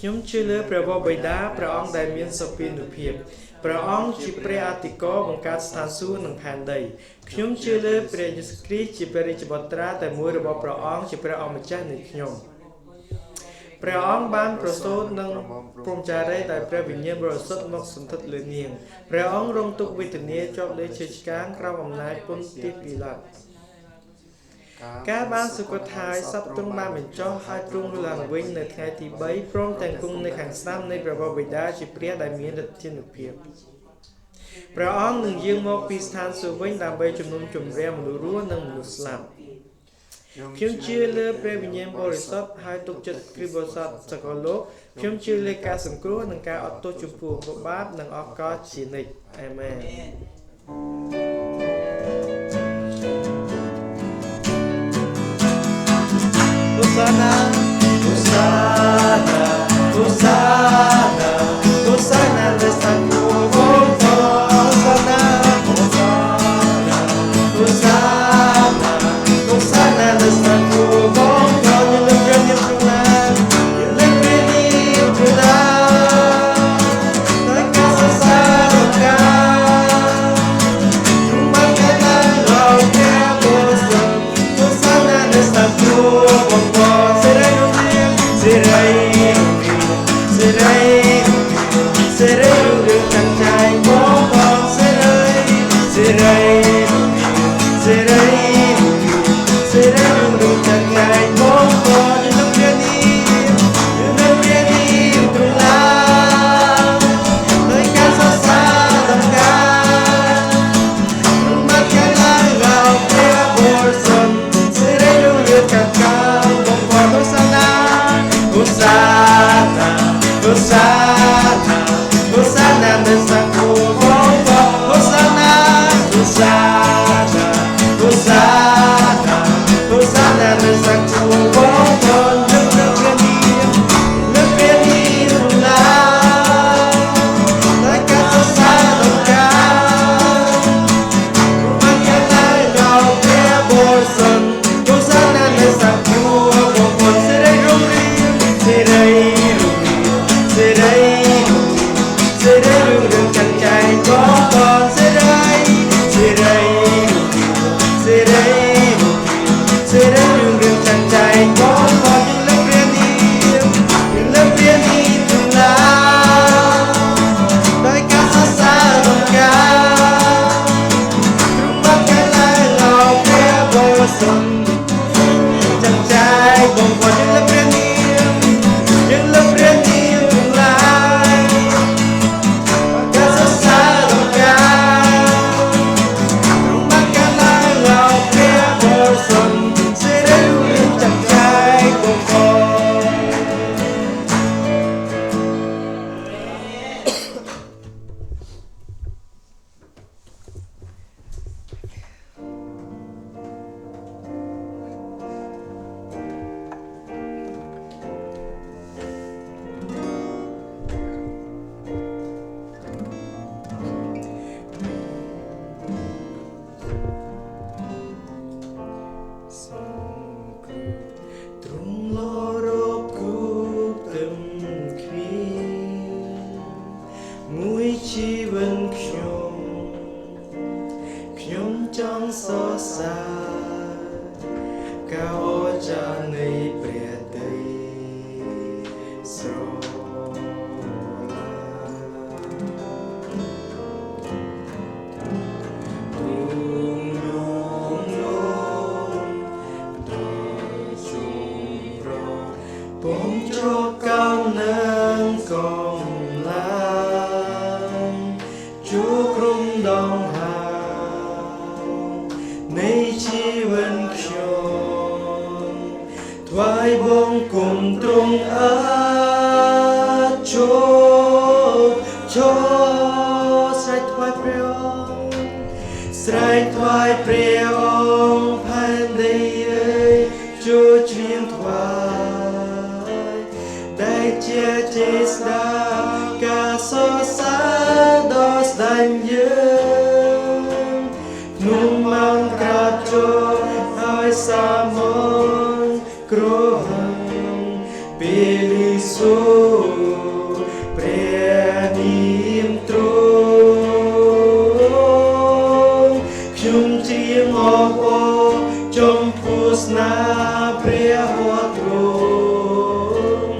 ខ្ញុំជឿលើព្រះវរបិតាព្រះអង្គដែលមានសុពានុភាពព្រះអង្គជាព្រះអធិការបង្កើតស្ថានសួគ៌និងផែនដីខ្ញុំជឿលើព្រះយេស៊ូវគ្រីស្ទជាព្រះរាជបុត្រាតែមួយរបស់ព្រះអង្គជាព្រះអម្ចាស់នៃខ្ញុំព្រះអង្គបានប្រសូតនឹងព្រហ្មចារីដោយព្រះវិញ្ញាណបរិសុទ្ធមកសន្ធិដ្ឋលើនាងព្រះអង្គរងទុក្ខវេទនាជាប់លើឈើឆ្កាងក្រោមអំណាចពន្ធទាពីឡាតការបានសុគតហើយសពទ្រង់បានបញ្ចុះហើយទ្រង់ឡើងវិញនៅថ្ងៃទី3ព្រមទាំងគង់នៅខាងស្ដាំនៃព្រះវរបិតាជាព្រះដែលមានឫទ្ធានុភាពព្រះអង្គនឹងយាងមកពីស្ថានសួគ៌វិញដើម្បីជំនុំជម្រះមនុស្សរស់និងមនុស្សស្លាប់ខ្ញុំជឿលើព្រះវិញ្ញាណបរិសុទ្ធហើយទុកចិត្តគ្រីស្ទបរិសុទ្ធសកលលោកខ្ញុំជឿលើការសង្គ្រោះនិងការអត់ទោសចំពោះអំពើបាបនិងអរគុណជានិច្ចអាមែនHosanna, Hosanna, Hosanna, Hosanna, nesta tua volta. Hosanna, Hosanna, Hosanna, Hosanna, nesta tua volta. Ele prende tonight, ele prende tonight. Na casa saroca, numa cana louca, Hosanna, nesta tua volta. Será ចានៃព្រះតីស្រឡាញ់ទ្រង់លួងលោមដល់ជុំរកពំជ្រកកោននឹងកំឡាំជួក្រុមដងហានៃជីវិតខ្ញុំថ្វាយបង្គំទ្រង់ជោស្រែកថ្វាយព្រះអង្គស្រែកថ្វាយព្រះអង្គផែនដីអើយចូលច្រៀងថ្វាយដែលជាចេស្តាការសរសើរដល់ស្ដេចយើងក្នុងម៉ោងក្រាបចូលហើយសាមញ្ញគ្រោះពេលលីសូព្រះនាមទ្រង់ខ្ញុំច្រៀងអបអរចំពោះស្នាព្រះហស្ថទ្រង់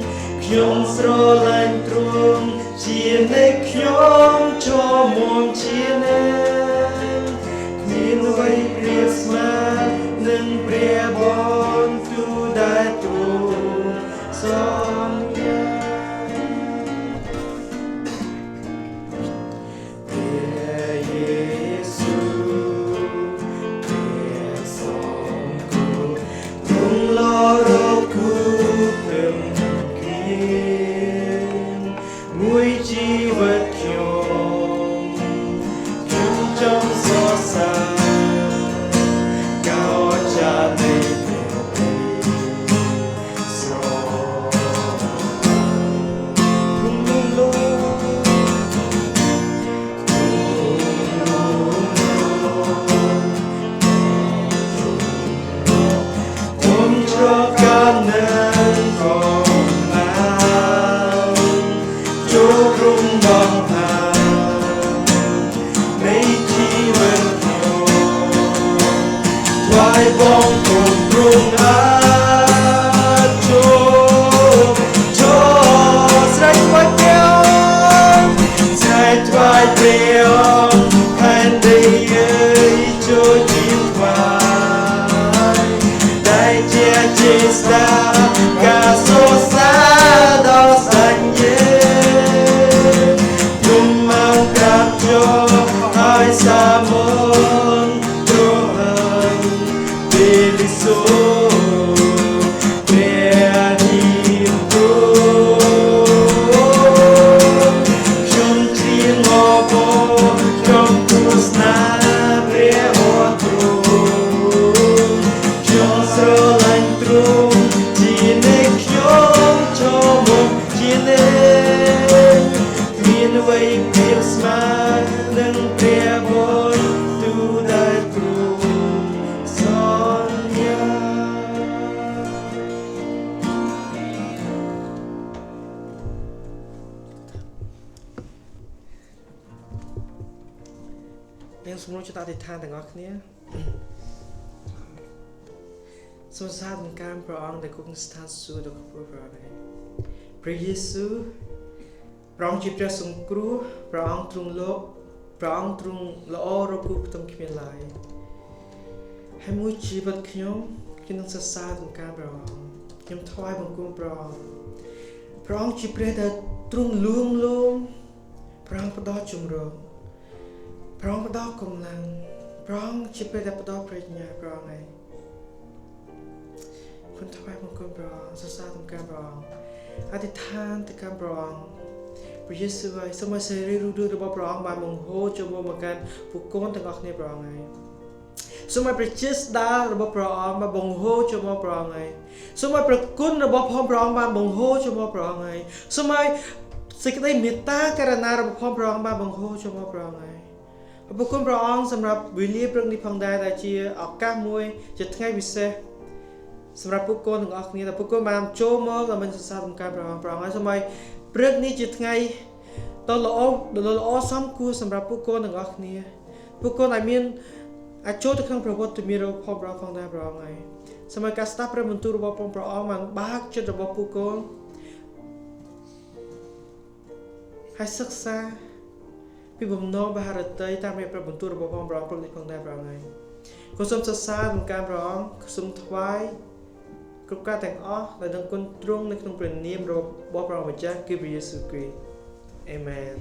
ខ្ញុំស្រឡាញ់ទ្រង់ជានៃខ្ញុំចូលមកជានៃមានអ្វីព្រៀបស្មើនឹងព្រះបន្ទូលដែលទ្រង់សន្យាព្រះយេស៊ូព្រះសង្ឃទ្រង់លរកគូព្រមគៀងមួយជីវិតខ្ញុំចង់សរសើរកោចានៃព្រះតីស្រឡាញ់លោកខ្ញុំជ្រកកាននឹងកំឡាំចូលក្រុមដងហានៃជីវិតថ្វាយបង្គំទ្រង់ស្រែកថ្វាយព្រះអង្គស្រែកថ្វាយព្រះអង្គផែនដីអើយចូលជាថ្វាយដែលជាចេស្តាការសរសើរដល់ស្ដេចយើងខ្ញុំមកក្រាបចូលហើយសាមញ្ញទ្រង់ពេលលីសូព្រះនាមទ្រង់ខ្ញុំច្រៀងអបអរចំពោះស្នាព្រះហស្ថទ្រង់ខ្ញុំស្រឡាញ់ទ្រង់ជានៃខ្ញុំចូលមកជានៃមានអ្វីព្រៀបស្មើនឹងព្រះបន្ទូលដែលទ្រង់សន្យាយើងសូមចូលចិត្តអធិដ្ឋានទាំងអស់គ្នាសូមសាទរការព្រះអង្គដែលគង់ស្ថិតសួគ៌ដ៏ខ្ពស់ព្រះអង្គព្រះយេស៊ូវព្រះអង្គជាព្រះសង្គ្រោះព្រះអង្គទ្រង់លោកព្រះអង្គទ្រង់ល្អរកគូផ្ទឹមគ្មានឡើយហើយមួយជីវិតខ្ញុំនឹងសរសើរដល់ការព្រះអង្គខ្ញុំថ្វាយបង្គំព្រះអង្គជាព្រះដែលទ្រង់លួងលោមព្រះអង្គផ្ដល់ជំរកព្រះអង្គផ្ដល់កម្លាំងព្រះអង្គជាព្រះដែលផ្ដល់ប្រាជ្ញាព្រះអង្គឯងខ្ញុំថ្វាយបង្គំព្រះអង្គសរសើរដល់ការព្រះអង្គអធិដ្ឋានទៅកាន់ព្រះអង្គព្រះយេស៊ូវហើយសូមឲ្យសេរីរូបរាងរបស់ព្រះអង្គបានបង្ហូរចូលមកកាន់ពួកកូនទាំងអស់គ្នាព្រះអង្គហើយសូមឲ្យប្រជាស្ដាររបស់ព្រះអង្គបានបង្ហូរចូលមកព្រះអង្គហើយសូមឲ្យប្រគុណរបស់ព្រះអង្គបានបង្ហូរចូលមកព្រះអង្គហើយសូមឲ្យសេចក្តីមេត្តាករុណារបស់ព្រះអង្គបានបង្ហូរចូលមកព្រះអង្គហើយអរគុណព្រះអង្គសម្រាប់វេលាព្រឹកនេះផងដែរដែលជាឱកាសមួយជាថ្ងៃពិសេសសម្រាប់ពួកកូនទាំងអស់គ្នាដែលពួកកូនបានចូលមកដើម្បីសរសើរបង្កើតព្រះអង្គហើយសូមឲ្យព្រឹកនេះជាថ្ងៃដ៏ល្អសមគួរសម្រាប់ពួកកូនទាំងអស់គ្នាពួកកូនដែលមានអាចចូលទៅក្នុងប្រវត្តិមានរបស់ព្រះអង្គផងដែរព្រះអង្គហើយ សម័យកាស្តាព្រះបន្ទូលរបស់ព្រះអង្គបានបើកចិត្តរបស់ពួកកូនហើយសិក្សាពីបំណងបរិយាតីតាមរយៈព្រះបន្ទូលរបស់ព្រះអង្គព្រមនេះផងដែរព្រះអង្គហើយគូសូមសរសើរក្នុងការព្រះអង្គសូមថ្វាយគ្រប់ការទាំងអស់ដែលនឹងគុណទ្រង់នៅក្នុងព្រះនាមរបស់ព្រះម្ចាស់គឺព្រះយេស៊ូវគ្រីស្ទអាមែន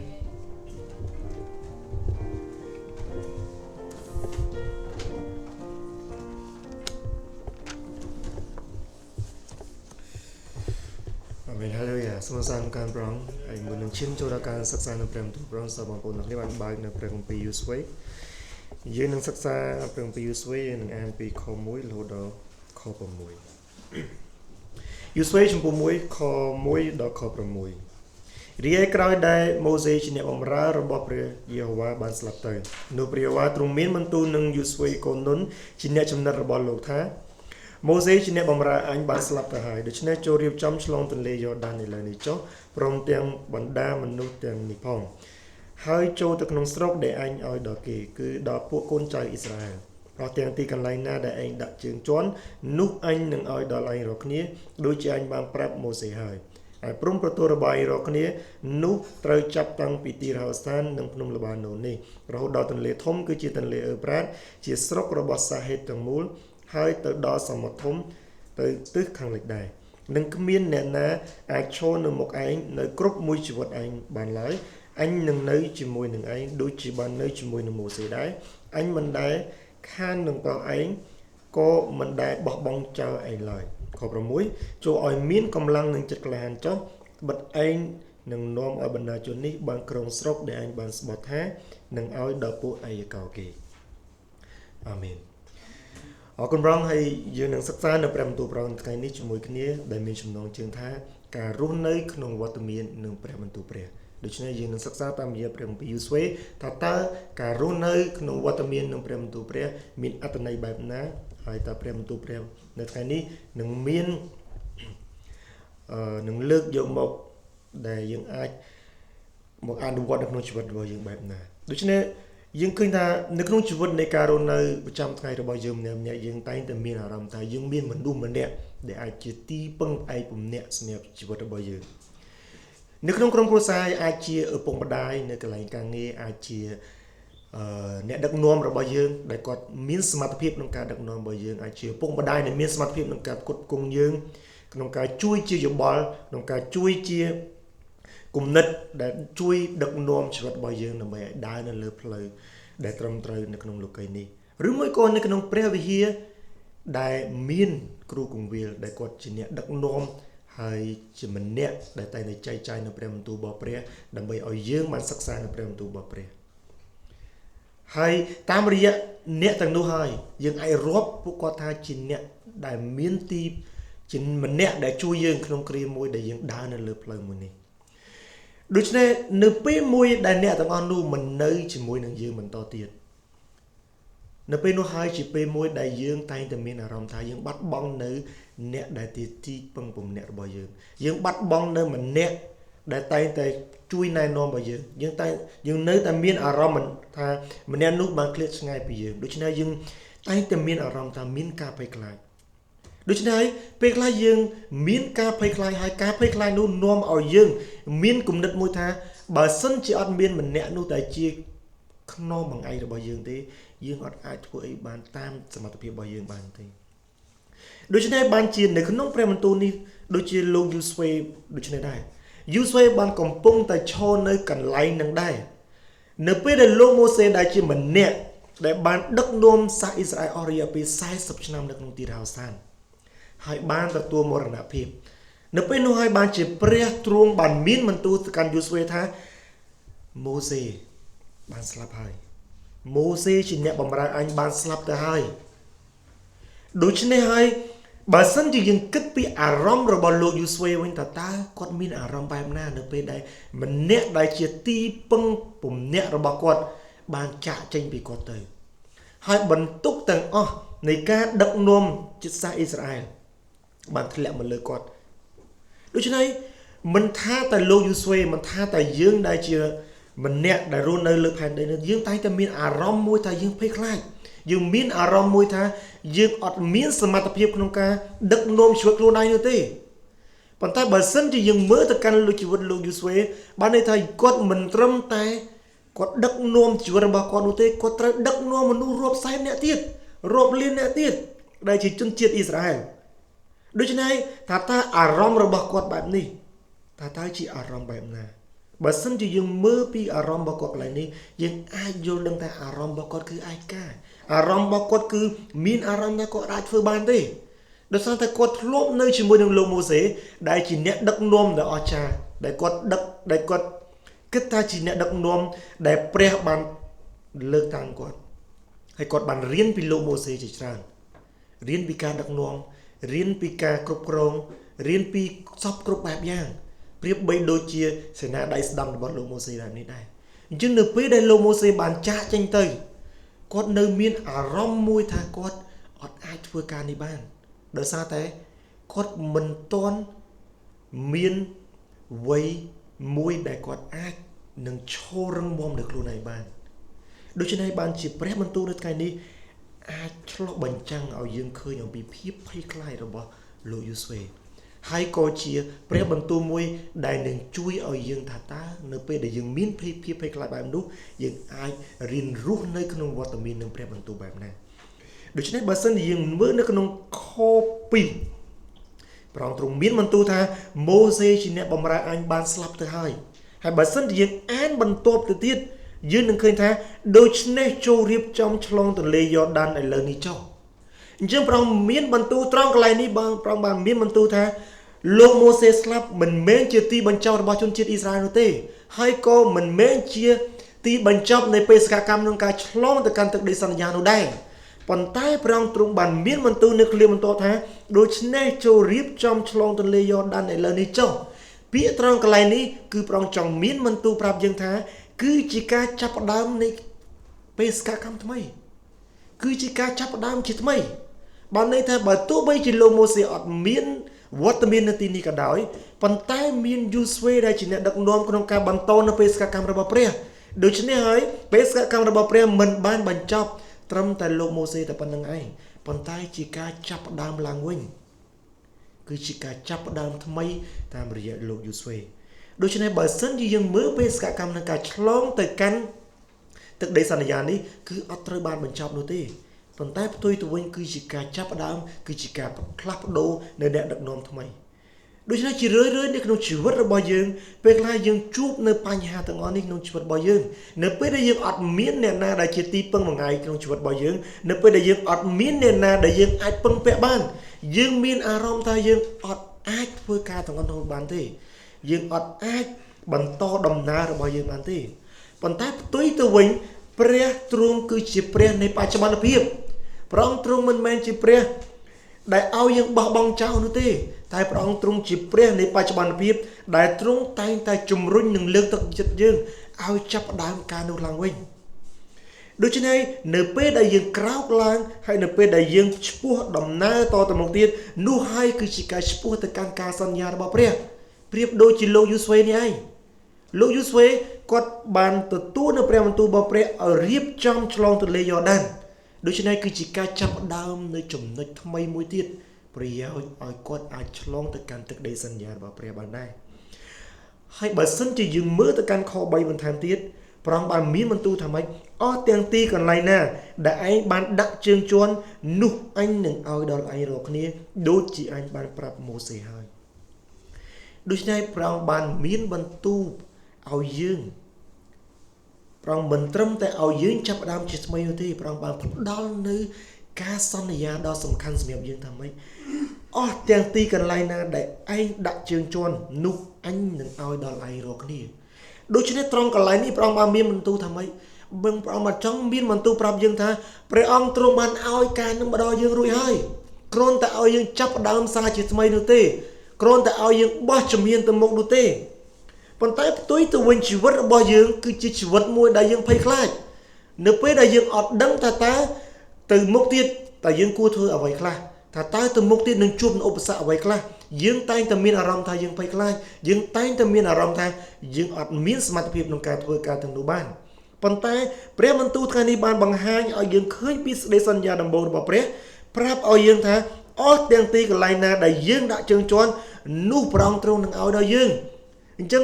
Amen. Hallelujah. សូមសាមការប្រងហើយមុននឹងឈានចូលដល់ការសិក្សានៅព្រះបន្ទូលព្រះអង្គសូមបងប្អូនទាំងគ្នាបានបើកនៅព្រះគម្ពីរយូស្វេយើងនឹងសិក្សាព្រះគម្ពីរយូស្វេយើងនឹងអានពីខ1រហូតដល់ខ6យូស្វេចំពោះ1ខ1ដល់ខ6រីឯក្រោយដែលម៉ូសេជាអ្នកបម្រើរបស់ព្រះយេហូវ៉ាបានស្លាប់ទៅនោះព្រះយេហូវ៉ាទ្រង់មានបន្ទូលនឹងយូស្វេកូននុនជាអ្នកចំណិតរបស់លោកថាម៉ូសេជាអ្នកបម្រើអញបានស្លាប់ទៅហើយដូច្នេះចូលរៀបចំឆ្លងទន្លេយ៉ូដានឥឡូវនេះចុះព្រមទាំងបណ្ដាមនុស្សទាំងនេះផងហើយចូលទៅក្នុងស្រុកដែលអញឲ្យដល់គេគឺដល់ពួកកូនចៅអ៊ីស្រាអែលព្រោះទាំងទីកន្លែងណាដែលឯងដាក់ជើងជន់នោះអញនឹងឲ្យដល់ឯងរាល់គ្នាដូចជាអញបានប្រាប់ម៉ូសេហើយហើយព្រំប្រទល់របស់ឯងរាល់គ្នានោះត្រូវចាប់តាំងពីទីរហោស្ថាននិងភ្នំល្បាណូននេះរហូតដល់ទន្លេធំគឺជាទន្លេអ៊ឺប្រាតជាស្រុករបស់សាហេតទាំងមូលហើយទៅដល់សមុទ្រធំទៅទិសខាងលិចដែរនឹងគ្មានអ្នកណាអាចឈរនៅមុខឯងនៅគ្រប់មួយជីវិតឯងបានឡើយអញនឹងនៅជាមួយនឹងឯងដូចជាបាននៅជាមួយនឹងម៉ូសេដែរអញមិនដែលខាននឹងតោះឯងក៏មិនដែលបោះបង់ចោលឯងឡើយខ6ចូលឲ្យមានកម្លាំងនិងចិត្តក្លាហានចុះបិទឯងនឹងនាំឲ្យបណ្ដាជននេះបានក្រុងស្រុកដែលឯងបានស្បត់ថានឹងឲ្យដល់ពួកឯយកោគេអាមែនអរគុណព្រះអង្គហើយយើងនឹងសិក្សានៅព្រះបន្ទូលព្រះអង្គថ្ងៃនេះជាមួយគ្នាដែលមានចំណងជើងថាការរស់នៅក្នុងវត្តមាននឹងព្រះបន្ទូលព្រះដូច្នេះយើងនឹងសិក្សាតាមរយៈព្រះគម្ពីរយូស្វេថាតើការរស់នៅក្នុងវត្តមាននឹងព្រះបន្ទូលព្រះមានអត្ថន័យបែបណាហើយតើព្រះបន្ទូលព្រះនៅថ្ងៃនេះនឹងមាននឹងលើកយកមកដែលយើងអាចមកអនុវត្តនៅក្នុងជីវិតរបស់យើងបែបណាដូច្នេះយើងឃើញថានៅក្នុងជីវិតនៃការរស់នៅប្រចាំថ្ងៃរបស់យើងម្នាក់ៗយើងតែងតែមានអារម្មណ៍ថាយើងមានមនុស្សម្នាក់ដែលអាចជាទីពឹងផ្អែកបំណែកសម្រាប់ជីវិតរបស់យើងនៅក្នុងក្រុមគ្រួសារអាចជាឪពុកម្ដាយនៅកន្លែងការងារអាចជាអ្នកដឹកនាំរបស់យើងដែលគាត់មានសមត្ថភាពក្នុងការដឹកនាំរបស់យើងអាចជាឪពុកម្ដាយដែលមានសមត្ថភាពក្នុងការផ្គត់ផ្គង់យើងក្នុងការជួយជាយោបល់ក្នុងការជួយជាគំនិតដែលជួយដឹកនាំជីវិតរបស់យើងដើម្បីឲ្យដើរនៅលើផ្លូវដែលត្រឹមត្រូវនៅក្នុងលោកីយ៍នេះឬមួយក៏នៅក្នុងព្រះវិហារដែលមានគ្រូគង្វាលដែលគាត់ជាអ្នកដឹកនាំហើយជាម្នាក់ដែលតែងតែចែកចាយនៅព្រះបន្ទូលរបស់ព្រះដើម្បីឲ្យយើងបានសិក្សានៅព្រះបន្ទូលរបស់ព្រះហើយតាមរយៈអ្នកទាំងនោះហើយយើងអាចរាប់ពួកគាត់ថាជាអ្នកដែលមានទីជាម្នាក់ដែលជួយយើងក្នុងគ្រាមួយដែលយើងដើរនៅលើផ្លូវមួយនេះដូច្នេះនៅពេលមួយដែលអ្នកទាំងអស់នោះមិននៅជាមួយនឹងយើងបន្តទៀតនៅពេលនោះហើយជាពេលមួយដែលយើងតែងតែមានអារម្មណ៍ថាយើងបាត់បង់នៅអ្នកដែលជាទីពឹងពំនាក់របស់យើងបាត់បង់នៅម្នាក់ដែលតែងតែជួយណែនាំរបស់យើងនៅតែមានអារម្មណ៍ថាម្នាក់នោះបានឃ្លាតឆ្ងាយពីយើងដូច្នេះយើងតែងតែមានអារម្មណ៍ថាមានការភ័យខ្លាចដូច្នេះពេលខ្លះយើងមានការភ័យខ្លាចហើយការភ័យខ្លាចនោះនាំឲ្យយើងមានគំនិតមួយថាបើសិនជាអត់មានម្នាក់នោះតែជាខ្នងបង្អែករបស់យើងទេយើងអត់អាចធ្វើអីបានតាមសមត្ថភាពរបស់យើងបានទេដូច្នេះបានជានៅក្នុងព្រះបន្ទូលនេះដូចជាលោកយូស្វេដូច្នេះដែរយូស្វេបានកំពុងតែឈរនៅកន្លែងនឹងដែរនៅពេលដែលលោកម៉ូសេដែលជាម្នាក់ដែលបានដឹកនាំសាសអ៊ីស្រាអែលអស់រយៈពេល40ឆ្នាំនៅក្នុងទីរហោស្ថានហើយបានទទួលមរណភាពនៅពេលនោះហើយបានជាព្រះទ្រង់បានមានបន្ទូលទៅកាន់យូស្វេថាម៉ូសេបានស្លាប់ហើយម៉ូសេជាអ្នកបម្រើអញបានស្លាប់ទៅហើយដូច្នេះហើយបើសិនជាយើងគិតពីអារម្មណ៍របស់លោកយូស្វេវិញតើគាត់មានអារម្មណ៍បែបណានៅពេលដែលម្នាក់ដែលជាទីពឹងពំនាក់របស់គាត់បានចាកចេញពីគាត់ទៅហើយបន្ទុកទាំងអស់នៃការដឹកនាំជាតិសាសអ៊ីស្រាអែលបានធ្លាក់មកលើគាត់ដូច្នេះមិនថាតែលោកយូស្វេមិនថាតែយើងដែលជាម្នាក់ដែលរស់នៅលើផែនដីនេះយើងតែងតែមានអារម្មណ៍មួយថាយើងភ័យខ្លាច dương miên arom mùi tha dương ọt miên sầm mặt tập hiệpក្នុងការដឹកនាំជីវិតខ្លួនឯងនោះទេប៉ុន្តែបើសិនជាយើងមើលទៅកាន់លោកជីវិតលោកយូស្វេបានន័យថាគាត់មិនត្រឹមតែគាត់ដឹកនាំជីវិតរបស់គាត់នោះទេគាត់ត្រូវដឹកនាំមនុស្សរាប់សែនអ្នកទៀតរាប់លានអ្នកទៀតដែលជាជនជាតិអ៊ីស្រាអែលដូច្នេះថាតើអារម្មណ៍របស់គាត់បែបនេះតើជាអារម្មណ៍បែបណាបើសិនជាយើងមើលពីអារម្មណ៍របស់គាត់កន្លែងនេះយើងអាចយល់ដឹងថាអារម្មណ៍របស់គាត់គឺឯកាអារម្មណ៍របស់គាត់គឺមានអារម្មណ៍ថាគាត់អាចធ្វើបានទេដោយសារតែគាត់ធ្លាប់នៅជាមួយនឹងលោកម៉ូសេដែលជាអ្នកដឹកនាំដ៏អស្ចារ្យដែលគាត់គិតថាជាអ្នកដឹកនាំដែលព្រះបានលើកតាំងគាត់ហើយគាត់បានរៀនពីលោកម៉ូសេជាច្រើនរៀនពីការដឹកនាំរៀនពីការគ្រប់គ្រងរៀនពីសពគ្រប់បែបយ៉ាងប្រៀបបីដូចជាសេនាដៃស្ដាំរបស់លោកម៉ូសេបែបនេះដែរអញ្ចឹងនៅពេលដែលលោកម៉ូសេបានចាកចេញទៅគាត់នៅមានអារម្មណ៍មួយថាគាត់អត់អាចធ្វើការនេះបានដោយសារតែគាត់មិនទាន់មានវ័យមួយដែលគាត់អាចនឹងឈររឹងមាំនៅខ្លួនឯងបានដូច្នេះបានជាព្រះបន្ទូលនៅថ្ងៃនេះអាចឆ្លុះបញ្ចាំងឲ្យយើងឃើញអំពីភាពភ័យខ្លាចរបស់លោកយូស្វេហើយក៏ជាព្រះបន្ទូលមួយដែលនឹងជួយឲ្យយើងថាតើនៅពេលដែលយើងមានភាពភ័យខ្លាចបែបនោះយើងអាចរៀនរស់នៅក្នុងវត្តមាននឹងព្រះបន្ទូលបែបណាដូច្នេះបើសិនជាយើងមើលនៅក្នុងខ2ព្រះអង្គទ្រង់មានបន្ទូលថាម៉ូសេជាអ្នកបម្រើអញបានស្លាប់ទៅហើយបើសិនជាយើងអានបន្ទាប់ទៅទៀតយើងនឹងឃើញថាដូច្នេះចូលរៀបចំឆ្លងទន្លេយ៉ូដានឥឡូវនេះចុះអញ្ចឹងព្រះអង្គមានបន្ទូលត្រង់កន្លែងនេះព្រះអង្គបានមានបន្ទូលថាលោកម៉ូសេស្លាប់មិនមែនជាទីបញ្ចប់របស់ជនជាតិអ៊ីស្រាអែលនោះទេហើយក៏មិនមែនជាទីបញ្ចប់នៃបេសកកម្មក្នុងការឆ្លងទៅកាន់ទឹកដីសន្យានោះដែរប៉ុន្តែព្រះអង្គទ្រង់បានមានបន្ទូលនៅឃ្លាបន្ទាប់ថាដូច្នេះចូលរៀបចំឆ្លងទន្លេយ៉ូដានឥឡូវនេះចុះពាក្យត្រង់កន្លែងនេះគឺព្រះអង្គចង់មានបន្ទូលប្រាប់យើងថាគឺជាការចាប់ផ្ដើមនៃបេសកកម្មថ្មីគឺជាការចាប់ផ្ដើមជាថ្មីបានន័យថាបើទោះបីជាលោកម៉ូសេអត់មានវត្តមាននៅទីនេះក៏ដោយប៉ុន្តែមានយូស្វេដែលជាអ្នកដឹកនាំក្នុងការបន្តនៅបេសកកម្មរបស់ព្រះដូច្នេះហើយបេសកកម្មរបស់ព្រះមិនបានបញ្ចប់ត្រឹមតែលោកម៉ូសេតែប៉ុណ្្នឹងឯងប៉ុន្តែជាការចាប់ផ្ដើមឡើងវិញគឺជាការចាប់ផ្ដើមថ្មីតាមរយៈលោកយូស្វេដូច្នេះបើសិនជាយើងមើលបេសកកម្មក្នុងការឆ្លងទៅកាន់ទឹកដីសន្យានេះគឺអត់ត្រូវបានបញ្ចប់នោះទេប៉ុន្តែផ្ទុយទៅវិញគឺជាការចាប់ផ្ដើមគឺជាការផ្លាស់ប្ដូរនៅអ្នកដឹកនាំថ្មីដូច្នេះជារឿយៗនៅក្នុងជីវិតរបស់យើងពេលខ្លះយើងជួបនៅបញ្ហាទាំងអស់នេះក្នុងជីវិតរបស់យើងនៅពេលដែលយើងអត់មានអ្នកណាដែលជាទីពឹងមួយថ្ងៃក្នុងជីវិតរបស់យើងនៅពេលដែលយើងអត់មានអ្នកណាដែលយើងអាចពឹងពាក់បានយើងមានអារម្មណ៍ថាយើងអត់អាចធ្វើការទាំងអស់នោះបានទេយើងអត់អាចបន្តដំណើររបស់យើងបានទេប៉ុន្តែផ្ទុយទៅវិញព្រះទ្រង់គឺជាព្រះនៃបច្ចុប្បន្នភាពព្រះអង្គទ្រង់មិនមែនជាព្រះដែលឲ្យយើងបោះបង់ចោលនោះទេតែព្រះអង្គទ្រង់ជាព្រះនៃបច្ចុប្បន្នភាពដែលទ្រង់តែងតែជំរុញនិងលើកទឹកចិត្តយើងឲ្យចាប់ផ្ដើមការនោះឡើងវិញដូច្នេះនៅពេលដែលយើងក្រោកឡើងហើយនៅពេលដែលយើងឆ្ពោះដំណើរតទៅមុខទៀតនោះហើយគឺជាការឆ្ពោះទៅកាន់ការសន្យារបស់ព្រះប្រៀបដូចជាលោកយូស្វេនេះឯងលោកយូស្វេគាត់បានទទួលនៅព្រះបន្ទូលរបស់ព្រះឲ្យរៀបចំឆ្លងទន្លេយ៉ូដានដូច្នេះគឺជាការចាប់ផ្ដើមនៅចំណុចថ្មីមួយទៀតប្រយោជន៍ឲ្យគាត់អាចឆ្លងទៅកាន់ទឹកដីសន្យារបស់ព្រះបានដែរហើយបើសិនជាយើងមើលទៅកាន់ខ3បន្ថែមទៀតព្រះអង្គបានមានបន្ទូលថាម៉េចអស់ទាំងទីកន្លែងណាដែលឯងបានដាក់ជើងជន់នោះអញនឹងឲ្យដល់ឯងរាល់គ្នាដូចជាអញបានប្រាប់ម៉ូសេហើយដូច្នេះព្រះអង្គបានមានបន្ទូលឲ្យយើងព្រះអង្គមិនត្រឹមតែឲ្យយើងចាប់ផ្ដើមជាថ្មីនោះទេព្រះអង្គបានផ្ដល់នៅការសន្យាដ៏សំខាន់សម្រាប់យើងថាម៉េចអស់ទាំងទីកន្លែងណាដែលឯងដាក់ជើងជន់នោះអញនឹងឲ្យដល់ឯងរាល់គ្នាដូច្នេះត្រង់កន្លែងនេះព្រះអង្គបានមានបន្ទូលថាម៉េចព្រះអង្គបានចង់មានបន្ទូលប្រាប់យើងថាព្រះអង្គទ្រង់បានឲ្យការនឹងមកដល់យើងរួចហើយគ្រាន់តែឲ្យយើងចាប់ផ្ដើមសារជាថ្មីនោះទេគ្រាន់តែឲ្យយើងបោះជំហានទៅមុខនោះទេប៉ុន្តែផ្ទុយទៅវិញជីវិតរបស់យើងគឺជាជីវិតមួយដែលយើងភ័យខ្លាចនៅពេលដែលយើងអត់ដឹងថាតើទៅមុខទៀតតើយើងគួរធ្វើអ្វីខ្លះថាតើទៅមុខទៀតនឹងជួបនឹងឧបសគ្គអ្វីខ្លះយើងតែងតែមានអារម្មណ៍ថាយើងភ័យខ្លាចយើងតែងតែមានអារម្មណ៍ថាយើងអត់មានសមត្ថភាពក្នុងការធ្វើការទាំងនោះបាន ប៉ុន្តែព្រះបន្ទូលថ្ងៃនេះបានបង្ហាញឲ្យយើងឃើញពីសេចក្តីសន្យាដំបូងរបស់ព្រះប្រាប់ឲ្យយើងថាអស់ទាំងទីកន្លែងណាដែលយើងដាក់ជើងជន់នោះព្រះអង្គទ្រង់នឹងឲ្យដល់យើងអញ្ចឹង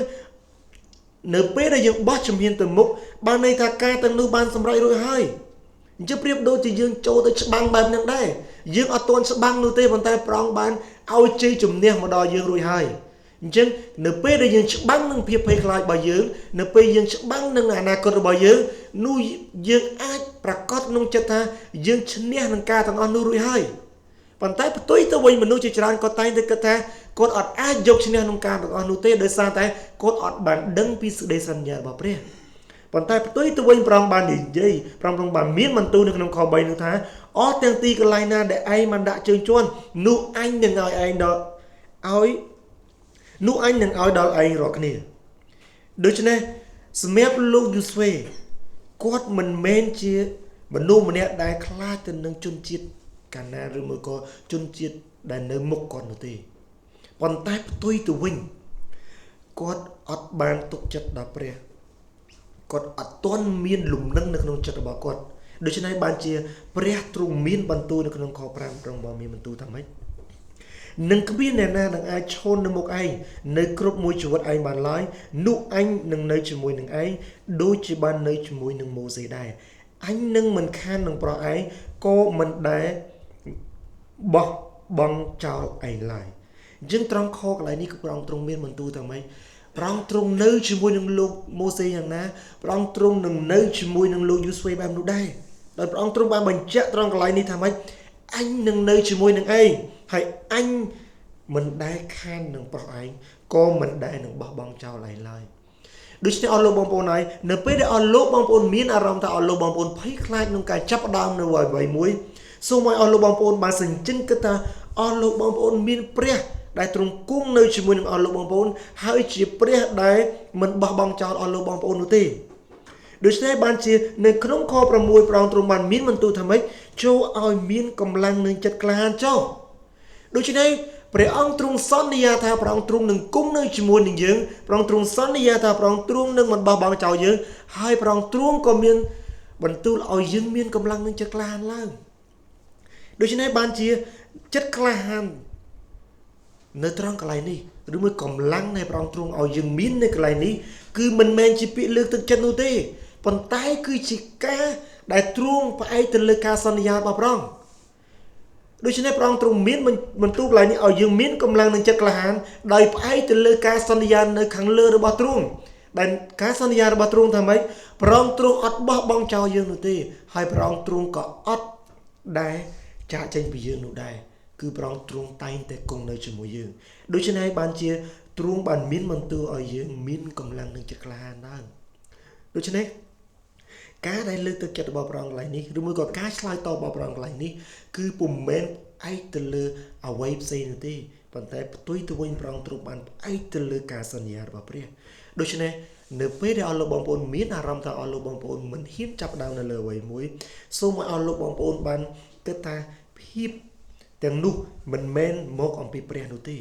នៅពេលដែលយើងបោះជំហានទៅមុខបានន័យថាការទាំងនោះបានសម្រេចរួចហើយអញ្ចឹងប្រៀបដូចជាយើងចូលទៅច្បាំងបែបហ្នឹងដែរយើងអត់ទាន់ច្បាំងនោះទេប៉ុន្តែព្រះអង្គបានឲ្យជ័យជំនះមកដល់យើងរួចហើយអញ្ចឹងនៅពេលដែលយើងច្បាំងនឹងភាពភ័យខ្លាចរបស់យើងនៅពេលយើងច្បាំងនឹងអនាគតរបស់យើងនោះយើងអាចប្រកាសក្នុងចិត្តថាយើងឈ្នះនឹងការទាំងអស់នោះរួចហើយប៉ុន្តែផ្ទុយទៅវិញមនុស្សជាច្រើនក៏តែងតែគិតថាគាត់អត់អាចយកឈ្នះក្នុងការទាំងអស់នោះទេដោយសារតែគាត់អត់បានដឹងពីសេចក្តីសន្យារបស់ព្រះប៉ុន្តែផ្ទុយទៅវិញព្រះអង្គបាននិយាយព្រះអង្គបានមានបន្ទូលនៅក្នុងខ3នោះថាអស់ទាំងទីកន្លែងណាដែលឯងបានដាក់ជើងជន់នោះអញនឹងឲ្យឯងដល់ឲ្យនោះអញនឹងឲ្យដល់ឯងរាល់គ្នាដូច្នេះសម្រាប់លោកយូស្វេគាត់មិនមែនជាមនុស្សម្នាក់ដែលខ្លាចទៅនឹងជនជាតិកាណាឬមួយក៏ជនជាតិដែលនៅមុខគាត់នោះទេប៉ុន្តែផ្ទុយទៅវិញគាត់អត់បានទុកចិត្តដល់ព្រះគាត់អត់ទាន់មានលំនឹងនៅក្នុងចិត្តរបស់គាត់ដូច្នេះបានជាព្រះទ្រង់មានបន្ទូលនៅក្នុងខ5ទ្រង់បានមានបន្ទូលថាម៉េចនឹងគ្មានអ្នកណានឹងអាចឈរនៅមុខឯងនៅគ្រប់មួយជីវិតឯងបានឡើយនោះអញនឹងនៅជាមួយនឹងឯងដូចជាបាននៅជាមួយនឹងម៉ូសេដែរអញនឹងមិនខាននឹងប្រោះឯងក៏មិនដែលបោះបង់ចោលឯងឡើយអញ្ចឹងត្រង់ខកន្លែងនេះគឺព្រះអង្គទ្រង់មានបន្ទូលថាម៉េចព្រះអង្គទ្រង់នៅជាមួយនឹងលោកម៉ូសេយ៉ាងណាព្រះអង្គទ្រង់នឹងនៅជាមួយនឹងលោកយូស្វេបែបនោះដែរដោយព្រះអង្គទ្រង់បានបញ្ជាក់ត្រង់កន្លែងនេះថាម៉េចអញនឹងនៅជាមួយនឹងឯងហើយអញមិនដែលខាននឹងប្រុសឯងក៏មិនដែលនឹងបោះបង់ចោលឯងឡើយដូច្នេះអស់លោកបងប្អូនហើយនៅពេលដែលអស់លោកបងប្អូនមានអារម្មណ៍ថាអស់លោកបងប្អូនភ័យខ្លាចក្នុងការចាប់ផ្ដើមនៅអ្វីមួយសូមឲ្យអស់លោកបងប្អូនបានសញ្ជិនគិតថាអស់លោកបងប្អូនមានព្រះដែលទ្រង់គង់នៅជាមួយនឹងអស់លោកបងប្អូនហើយជាព្រះដែលមិនបោះបង់ចោលអស់លោកបងប្អូននោះទេដូច្នេះបានជានៅក្នុងខ6ព្រះអង្គទ្រង់បានមានបន្ទូលថាម៉េចចូលឲ្យមានកម្លាំងនិងចិត្តក្លាហានចុះដូច្នេះព្រះអង្គទ្រង់សន្យាថាព្រះអង្គទ្រង់នឹងគង់នៅជាមួយនឹងយើងព្រះអង្គទ្រង់សន្យាថាព្រះអង្គទ្រង់នឹងមិនបោះបង់ចោលយើងហើយព្រះអង្គទ្រង់ក៏មានបន្ទូលឲ្យយើងមានកម្លាំងនិងចិត្តក្លាហានឡើងដូច្នេះបានជាចិត្តក្លាហាននៅត្រង់កន្លែងនេះឬមួយកម្លាំងនៃព្រះអង្គទ្រង់ឲ្យយើងមាននៅកន្លែងនេះគឺមិនមែនជាពាក្យលើកទឹកចិត្តនោះទេប៉ុន្តែគឺជាការដែលទ្រង់ផ្អែកទៅលើការសន្យារបស់ព្រះអង្គដូច្នេះព្រះអង្គទ្រង់មានបន្ទូលកន្លែងនេះឲ្យយើងមានកម្លាំងនិងចិត្តក្លាហានដោយផ្អែកទៅលើការសន្យានៅខាងលើរបស់ទ្រង់ដែលការសន្យារបស់ទ្រង់ថាម៉េចព្រះអង្គទ្រង់អត់បោះបង់ចោលយើងនោះទេហើយព្រះអង្គទ្រង់ក៏អត់ដែលចាកចេញពីយើងនោះដែរគឺព្រះអង្គទ្រង់តែងតែគង់នៅជាមួយយើងដូច្នេះបានជាទ្រង់បានមានបន្ទូលឲ្យយើងមានកម្លាំងនិងចិត្តក្លាហានឡើងដូច្នេះការដែលលើកទឹកចិត្តរបស់ព្រះអង្គកន្លែងនេះឬមួយក៏ការឆ្លើយតបរបស់ព្រះអង្គកន្លែងនេះគឺពុំមែនផ្អែកទៅលើអ្វីផ្សេងនោះទេប៉ុន្តែផ្ទុយទៅវិញព្រះអង្គទ្រង់បានផ្អែកទៅលើការសន្យារបស់ព្រះដូច្នេះនៅពេលដែលអស់លោកបងប្អូនមានអារម្មណ៍ថាអស់លោកបងប្អូនមិនហ៊ានចាប់ដើមនៅលើអ្វីមួយសូមឲ្យអស់លោកបងប្អូនបានគិតថាភាពទាំងនោះមិនមែនមកអំពីព្រះនោះទេ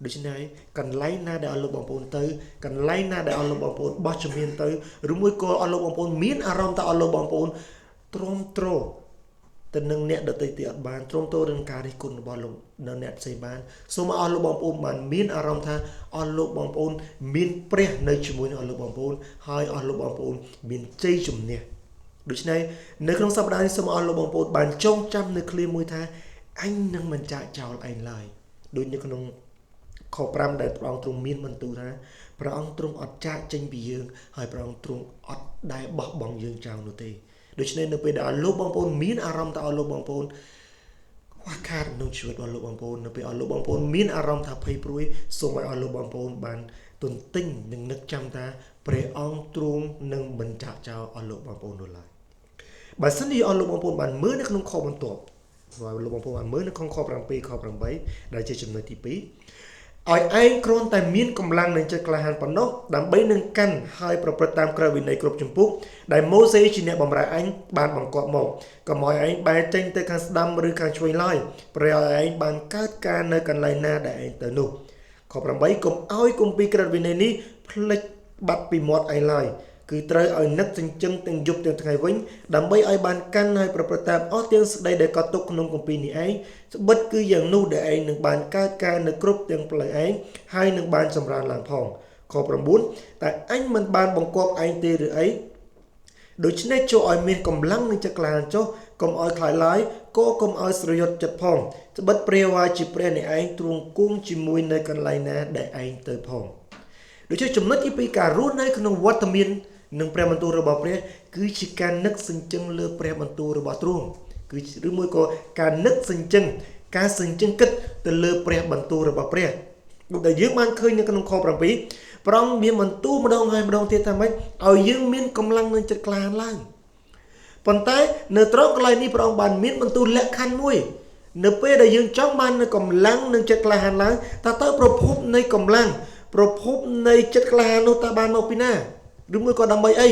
ដូច្នេះកន្លែងណាដែលអស់លោកបងប្អូនទៅកន្លែងណាដែលអស់លោកបងប្អូនបោះជំហានទៅឬមួយក៏អស់លោកបងប្អូនមានអារម្មណ៍ថាអស់លោកបងប្អូនទ្រាំទ្រទៅនឹងអ្នកដទៃទៀតអត់បានទ្រាំទ្រនឹងការរិះគន់របស់លោកនៅអ្នកផ្សេងបានសូមឲ្យអស់លោកបងប្អូនបានមានអារម្មណ៍ថាអស់លោកបងប្អូនមានព្រះនៅជាមួយនឹងអស់លោកបងប្អូនហើយអស់លោកបងប្អូនមានជ័យជំនះដូច្នេះនៅក្នុងសប្តាហ៍នេះសូមអស់លោកបងប្អូនបានចងចាំនៅឃ្លាមួយថាអញនឹងមិនចាកចោលឯងឡើយដូចនៅក្នុងខ5ដែលព្រះអង្គទ្រង់មានបន្ទូលថាព្រះអង្គទ្រង់អត់ចាកចេញពីយើងហើយព្រះអង្គទ្រង់អត់ដែលបោះបង់យើងចោលនោះទេដូច្នេះនៅពេលដែលអស់លោកបងប្អូនមានអារម្មណ៍ថាអស់លោកបងប្អូនខ្វះខាតក្នុងជីវិតរបស់លោកបងប្អូននៅពេលអស់លោកបងប្អូនមានអារម្មណ៍ថាភ័យព្រួយសូមឲ្យអស់លោកបងប្អូនបានទន្ទិញនិងនឹកចាំថាព្រះអង្គទ្រង់នឹងមិនចាកចោលអស់លោកបងប្អូននោះឡើយបើសិនជាអស់លោកបងប្អូនបានមើលនៅក្នុងខបន្ទាប់ហើយលោកបងប្អូនបានមើលនៅក្នុងខ7ខ8ដែលជាចំណុចទី2ឲ្យឯងគ្រាន់តែមានកម្លាំងនិងចិត្តក្លាហានប៉ុណ្ណោះដើម្បីនឹងកាន់ហើយប្រព្រឹត្តតាមក្រឹតវិន័យគ្រប់ចម្ពោះដែលម៉ូសេជាអ្នកបម្រើឯងបានបង្គាប់មកកុំឲ្យឯងបែរចេញទៅខាងស្ដាំឬខាងឆ្វេងឡើយព្រះឲ្យឯងបានកើតការនៅកន្លែងណាដែលឯងទៅនោះខ8កុំឲ្យគម្ពីរក្រឹតវិន័យនេះផ្លិចបាត់ពីមាត់ឯងឡើយ គឺត្រូវឲ្យនឹកចិញ្ចឹមទាំងយប់ទាំងថ្ងៃវិញដើម្បីឲ្យបានកាន់ហើយប្រព្រឹត្តតាមអស់ទាំងសេចក្តីដែលក៏ទុកក្នុងគម្ពីរនេះឯងត្បិតគឺយ៉ាងនោះដែលឯងនឹងបានកើតការនៅគ្រប់ទាំងផ្លូវឯងហើយនឹងបានចម្រើនឡើងផងខ9តែអញមិនបានបង្គាប់ឯងទេឬអីដូច្នេះចូលឲ្យមានកម្លាំងនិងចិត្តក្លាហានចុះកុំឲ្យខ្លាចឡើយក៏កុំឲ្យស្រយុតចិត្តផងត្បិតព្រះវ៉ាជាព្រះនៃឯងទ្រង់គង់ជាមួយនៅកន្លែងណាដែលឯងទៅផងដូច្នេះចំណុចទី2ការរស់នៅក្នុងវត្តមាននឹងព្រះបន្ទូលរបស់ព្រះគឺជាការនឹកសញ្ជឹងលើព្រះបន្ទូលរបស់ទ្រង់គឺឬមួយក៏ការនឹកសញ្ជឹងការសញ្ជឹងគិតទៅលើព្រះបន្ទូលរបស់ព្រះដូចដែលយើងបានឃើញនៅក្នុងខ7ព្រះអង្គមានបន្ទូលម្ដងហើយម្ដងទៀតថាម៉េចឲ្យយើងមានកម្លាំងនិងចិត្តក្លាហានឡើងប៉ុន្តែនៅត្រង់កន្លែងនេះព្រះអង្គបានមានបន្ទូលលក្ខខណ្ឌមួយនៅពេលដែលយើងចង់បាននៅកម្លាំងនិងចិត្តក្លាហានឡើងតើទៅប្រភពនៃកម្លាំងប្រភពនៃចិត្តក្លាហាននោះតើបានមកពីណាឬមួយក៏ដើម្បីអី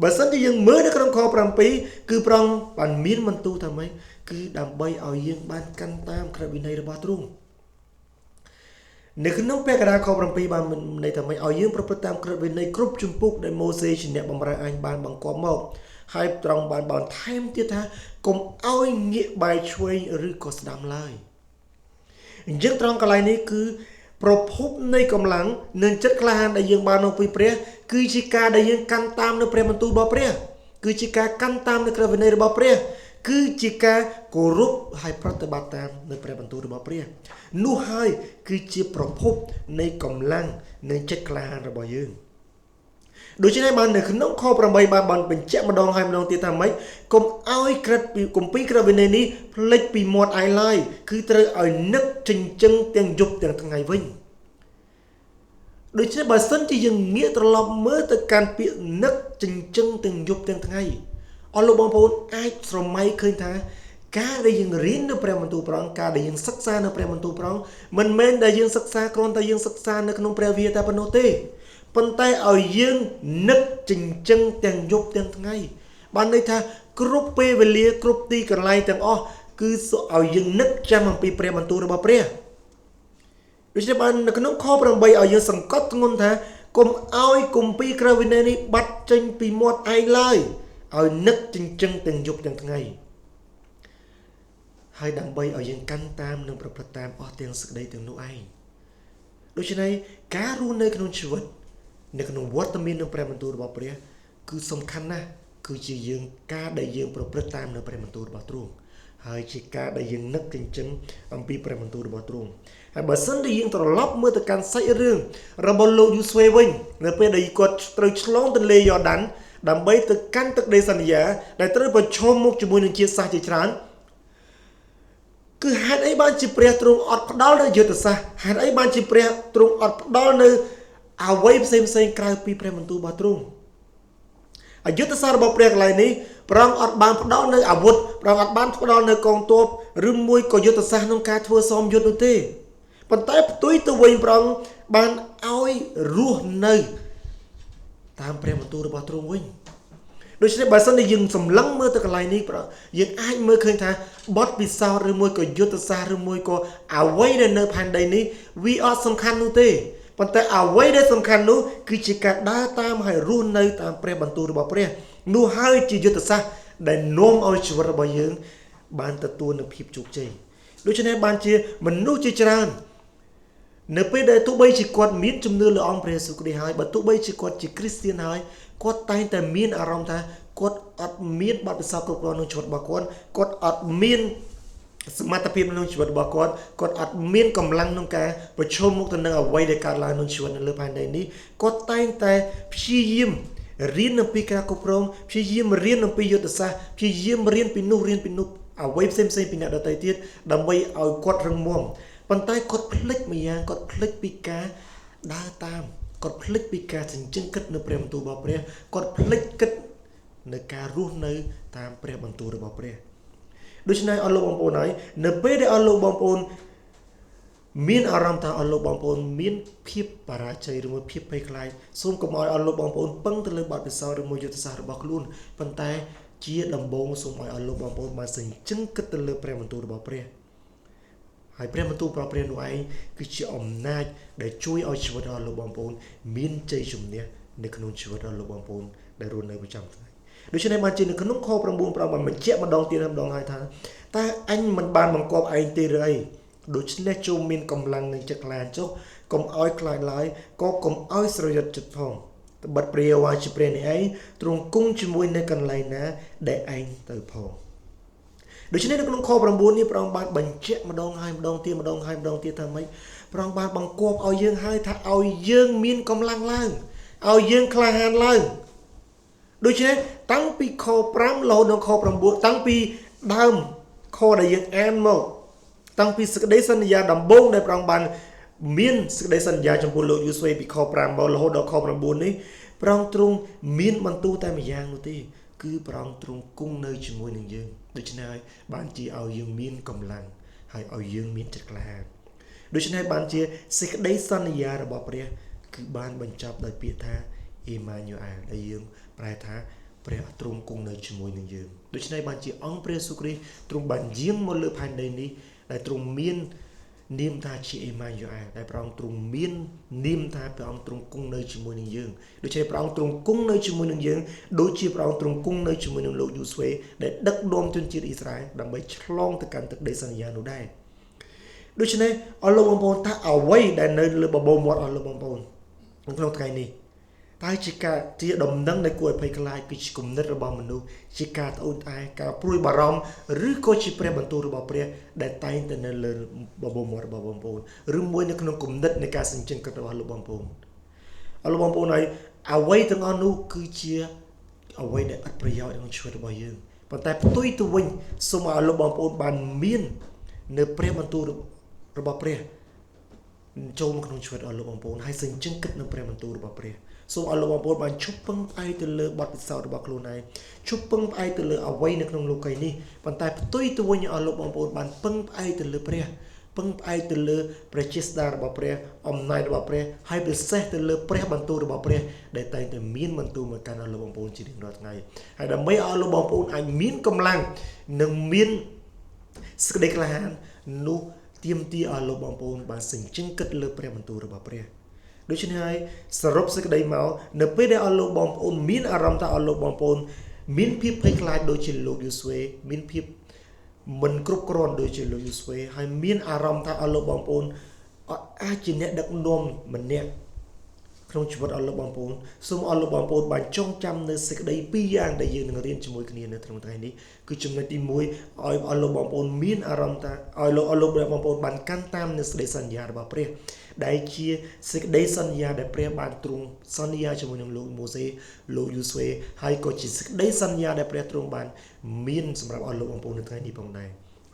បើសិនជាយើងមើលនៅក្នុងខ7គឺព្រះអង្គបានមានបន្ទូលថាម៉េចគឺដើម្បីឲ្យយើងបានកាន់តាមក្រឹតវិន័យរបស់ទ្រង់នៅក្នុងពាក្យកណ្ដាលខ7បានន័យថាម៉េចឲ្យយើងប្រព្រឹត្តតាមក្រឹតវិន័យគ្រប់ជំពូកដែលម៉ូសេជាអ្នកបម្រើអញបានបង្គាប់មកហើយត្រង់បានបន្ថែមទៀតថាកុំឲ្យងាកបែរឆ្វេងឬក៏ស្ដាំឡើយអញ្ចឹងត្រង់កន្លែងនេះគឺប្រភពនៃកម្លាំងនិងចិត្តក្លាហានដែលយើងបានមកពីព្រះគឺជាការដែលយើងកាន់តាមនៅព្រះបន្ទូលរបស់ព្រះគឺជាការកាន់តាមនៅក្រឹតវិន័យរបស់ព្រះគឺជាការគោរពហើយប្រតិបត្តិតាមនៅព្រះបន្ទូលរបស់ព្រះនោះហើយគឺជាប្រភពនៃកម្លាំងនិងចិត្តក្លាហានរបស់យើងដូច្នេះបាននៅក្នុងខ8បានបញ្ជាក់ម្ដងហើយម្ដងទៀតថាម៉េចកុំឲ្យក្រឹតពីគម្ពីរក្រឹតវិន័យនេះភ្លេចពីមាត់ឯងឡើយគឺត្រូវឲ្យនឹកចិញ្ចឹមទាំងយប់ទាំងថ្ងៃវិញដូច្នេះបើសិនជាយើងងាកត្រឡប់មើលទៅកាន់ពាក្យនឹកចិញ្ចឹមទាំងយប់ទាំងថ្ងៃអស់លោកបងប្អូនអាចស្រមៃឃើញថាការដែលយើងរៀននៅព្រះបន្ទូលព្រះអង្គការដែលយើងសិក្សានៅព្រះបន្ទូលព្រះអង្គមិនមែនដែលយើងសិក្សាគ្រាន់តែយើងសិក្សានៅក្នុងព្រះវិហារតែប៉ុណ្ណោះទេប៉ុន្តែឲ្យយើងនឹកចិញ្ចឹមទាំងយប់ទាំងថ្ងៃបានន័យថាគ្រប់ពេលវេលាគ្រប់ទីកន្លែងទាំងអស់គឺឲ្យយើងនឹកចាំអំពីព្រះបន្ទូលរបស់ព្រះដូច្នេះបាននៅក្នុងខ8ឲ្យយើងសង្កត់ធ្ងន់ថាកុំឲ្យគម្ពីរក្រឹតវិន័យនេះបាត់ចេញពីមាត់ឯងឡើយឲ្យនឹកចិញ្ចឹមទាំងយប់ទាំងថ្ងៃហើយដើម្បីឲ្យយើងកាន់តាមនិងប្រព្រឹត្តតាមអស់ទាំងសេចក្តីទាំងនោះឯងដូច្នេះការរស់នៅក្នុងជីវិតនៅក្នុងវត្តមាននឹងព្រះបន្ទូលរបស់ព្រះគឺសំខាន់ណាស់គឺជាយើងការដែលយើងប្រព្រឹត្តតាមនៅព្រះបន្ទូលរបស់ទ្រង់ហើយជាការដែលយើងនឹកចិញ្ចឹមអំពីព្រះបន្ទូលរបស់ទ្រង់ហើយបើសិនជាយើងត្រឡប់មើលទៅកាន់សាច់រឿងរបស់លោកយូស្វេវិញនៅពេលដែលគាត់ត្រូវឆ្លងទន្លេយ៉ូដានដើម្បីទៅកាន់ទឹកដីសន្យាដែលត្រូវប្រឈមមុខជាមួយនឹងជាតិសាសន៍ជាច្រើនគឺហេតុអីបានជាព្រះទ្រង់អត់ផ្ដល់នៅយុទ្ធសាស្ត្រហេតុអីបានជាព្រះទ្រង់អត់ផ្ដល់នៅអ្វីផ្សេងក្រៅពីព្រះបន្ទូលរបស់ទ្រង់អយុទ្ធសាស្ត្ររបស់ព្រះកន្លែងនេះព្រះអង្គអត់បានផ្ដល់នៅអាវុធព្រះអង្គអត់បានផ្ដល់នៅកងទ័ពឬមួយក៏យុទ្ធសាស្ត្រក្នុងការធ្វើសមយុទ្ធនោះទេប៉ុន្តែផ្ទុយទៅវិញព្រះអង្គបានឲ្យរស់នៅតាមព្រះបន្ទូលរបស់ទ្រង់វិញដូច្នេះបើសិនជាយើងសម្លឹងមើលទៅកន្លែងនេះយើងអាចមើលឃើញថាបទពិសោធន៍ឬមួយក៏យុទ្ធសាស្ត្រឬមួយក៏អ្វីដែលនៅផែនដីនេះវាអត់សំខាន់នោះទេប៉ុន្តែអ្វីដែលសំខាន់នោះគឺជាការដើរតាមហើយរស់នៅតាមព្រះបន្ទូលរបស់ព្រះនោះហើយជាយុទ្ធសាស្ត្រដែលនាំឲ្យជីវិតរបស់យើងបានទទួលនូវភាពជោគជ័យដូច្នេះបានជាមនុស្សជាច្រើននៅពេលដែលទោះបីជាគាត់មានជំនឿលើអង្គព្រះយេស៊ូវគ្រីស្ទហើយបើទោះបីជាគាត់ជាគ្រីស្ទានហើយគាត់តែងតែមានអារម្មណ៍ថាគាត់អត់មានបទពិសោធន៍គ្រប់គ្រាន់ក្នុងជីវិតរបស់គាត់អត់មានសមត្ថភាពក្នុងជីវិតរបស់គាត់អត់មានកម្លាំងក្នុងការប្រឈមមុខទៅនឹងអ្វីដែលកើតឡើងក្នុងជីវិតនៅលើផែនដីនេះគាត់តែងតែព្យាយាមរៀនអំពីការគ្រប់គ្រងព្យាយាមរៀនអំពីយុទ្ធសាស្ត្រព្យាយាមរៀនពីនោះអ្វីផ្សេងពីអ្នកដទៃទៀតដើម្បីឲ្យគាត់រឹងមាំប៉ុន្តែគាត់ភ្លេចម្យ៉ាងគាត់ភ្លេចពីការដើរតាមគាត់ភ្លេចពីការចិញ្ចឹមគិតនៅព្រះបន្ទូលរបស់ព្រះគាត់ភ្លេចគិតនៅការរស់នៅតាមព្រះបន្ទូលរបស់ព្រះដូច្នេះអស់លោកបងប្អូនហើយនៅពេលដែលអស់លោកបងប្អូនមានអារម្មណ៍ថាអស់លោកបងប្អូនមានភាពបរាជ័យឬមួយភាពភ័យខ្លាចសូមកុំឲ្យអស់លោកបងប្អូនពឹងទៅលើបទពិសោធន៍ឬមួយយុទ្ធសាស្ត្ររបស់ខ្លួនប៉ុន្តែជាដំបូងសូមឲ្យអស់លោកបងប្អូនបានចិញ្ចឹមគិតទៅលើព្រះបន្ទូលរបស់ព្រះហើយព្រះបន្ទូលរបស់ព្រះនោះឯងគឺជាអំណាចដែលជួយឲ្យជីវិតរបស់លោកបងប្អូនមានជ័យជំនះ នៅក្នុងជីវិតរបស់លោកបងប្អូនដែលរស់នៅប្រចាំថ្ងៃដូច្នេះបានជានៅក្នុងខ9ព្រះបានបញ្ជាក់ម្ដងទៀតម្ដងហើយថាតើអញមិនបានបង្គាប់ឯងទេឬអីដូច្នេះចូលមានកម្លាំងនិងចិត្តក្លាចុះកុំឲ្យខ្លាចឡើយក៏កុំឲ្យស្រយត់ចិត្តផងត្បិតព្រះយេហូវ៉ាជាព្រះនៃឯងទ្រង់គង់ជាមួយនៅកន្លែងណាដែលឯងទៅផងដូច្នេះនៅក្នុងខ9នេះព្រះអង្គបានបញ្ជាក់ម្ដងហើយម្ដងទៀតម្ដងហើយម្ដងទៀតថាម៉េចព្រះអង្គបានបង្គាប់ឲ្យយើងហើយថាឲ្យយើងមានកម្លាំងឡើងឲ្យយើងក្លាហានឡើងដូច្នេះតាំងពីខ5រហូតដល់ខ9តាំងពីដើមខដែលយើងអានមកតាំងពីសេចក្តីសន្យាដំបូងដែលព្រះអង្គបានមានសេចក្តីសន្យាចំពោះលោកយូស្វេពីខ5មករហូតដល់ខ9នេះព្រះអង្គទ្រង់មានបន្ទូលតែម្យ៉ាងនោះទេគឺព្រះអង្គទ្រង់គង់នៅជាមួយនឹងយើងដូច្នេះហើយបានជាឲ្យយើងមានកម្លាំងហើយឲ្យយើងមានចិត្តក្លាហានដូច្នេះបានជាសេចក្តីសន្យារបស់ព្រះគឺបានបញ្ចប់ដោយពាក្យថាអេម៉ាញូអែលដែលយើងប្រែថាព្រះទ្រង់គង់នៅជាមួយនឹងយើងដូច្នេះបានជាអង្គព្រះយេស៊ូវគ្រីស្ទទ្រង់បានយាងមកលើផែនដីនេះដែលទ្រង់មាននាមថាជាអេម៉ាញូអែលដែលព្រះអង្គទ្រង់មាននាមថាព្រះអង្គទ្រង់គង់នៅជាមួយនឹងយើងដូច្នេះព្រះអង្គទ្រង់គង់នៅជាមួយនឹងយើងដូចជាព្រះអង្គទ្រង់គង់នៅជាមួយនឹងលោកយូស្វេដែលដឹកនាំជនជាតិអ៊ីស្រាអែលដើម្បីឆ្លងទៅកាន់ទឹកដីសន្យានោះដែរដូច្នេះអស់លោកបងប្អូនថាអ្វីដែលនៅលើបបោមាត់អស់លោកបងប្អូនក្នុងថ្ងៃនេះតែជាដំណឹងដែលគួរឲ្យភ័យខ្លាចគឺជាគំនិតរបស់មនុស្សជាការត្អូញត្អែការព្រួយបារម្ភឬក៏ជាព្រះបន្ទូលរបស់ព្រះដែលតែងតែនៅលើបបោមាត់របស់បងប្អូនឬមួយនៅក្នុងគំនិតនៃការសញ្ជឹងគិតរបស់លោកបងប្អូនអស់លោកបងប្អូនហើយអ្វីទាំងអស់នោះគឺជាអ្វីដែលឥតប្រយោជន៍ក្នុងជីវិតរបស់យើងប៉ុន្តែផ្ទុយទៅវិញសូមឲ្យលោកបងប្អូនបានមាននៅព្រះបន្ទូលរបស់ព្រះចូលមកក្នុងជីវិតរបស់លោកបងប្អូនហើយសញ្ជឹងគិតនៅព្រះបន្ទូលរបស់ព្រះសូមឲ្យលោកបងប្អូនបានជប់ពឹងផ្អែកទៅលើបទពិសោធន៍របស់ខ្លួនឯងជប់ពឹងផ្អែកទៅលើអ្វីនៅក្នុងលោកីយ៍នេះប៉ុន្តែផ្ទុយទៅវិញឲ្យលោកបងប្អូនបានពឹងផ្អែកទៅលើព្រះពឹងផ្អែកទៅលើព្រះជាស្ដេចរបស់ព្រះអំណាចរបស់ព្រះហើយពិសេសទៅលើព្រះបន្ទូលរបស់ព្រះដែលតែងតែមានបន្ទូលមកកាន់ឲ្យលោកបងប្អូនជារៀងរាល់ថ្ងៃហើយដើម្បីឲ្យលោកបងប្អូនអាចមានកម្លាំងនិងមានសេចក្តីក្លាហាននោះទាមទារឲ្យលោកបងប្អូនបានសញ្ជឹងគិតលើព្រះបន្ទូលរបស់ព្រះដូច្នេះហើយសរុបសេចក្តីមកនៅពេលដែលអស់លោកបងប្អូនមានអារម្មណ៍ថាអស់លោកបងប្អូនមានភាពភ័យខ្លាចដូចជាលោកយូស្វេមានភាពមិនគ្រប់គ្រាន់ដូចជាលោកយូស្វេហើយមានអារម្មណ៍ថាអស់លោកបងប្អូនអាចជាអ្នកដឹកនាំម្នាក់ក្នុងជីវិតអស់លោកបងប្អូនសូមអស់លោកបងប្អូនបានចងចាំនៅសេចក្តីពីរយ៉ាងដែលយើងនឹងរៀនជាមួយគ្នានៅក្នុងថ្ងៃនេះគឺចំណុចទី1ឲ្យអស់លោកបងប្អូនមានអារម្មណ៍ថាឲ្យលោកបងប្អូនបានកាន់តាមនៅសេចក្តីសន្យារបស់ព្រះដែលជាសេចក្តីសន្យាដែលព្រះបានទ្រង់សន្យាជាមួយនឹងលោកម៉ូសេលោកយូស្វេហើយក៏ជាសេចក្តីសន្យាដែលព្រះទ្រង់បានមានសម្រាប់អស់លោកបងប្អូននៅថ្ងៃនេះផងដែរ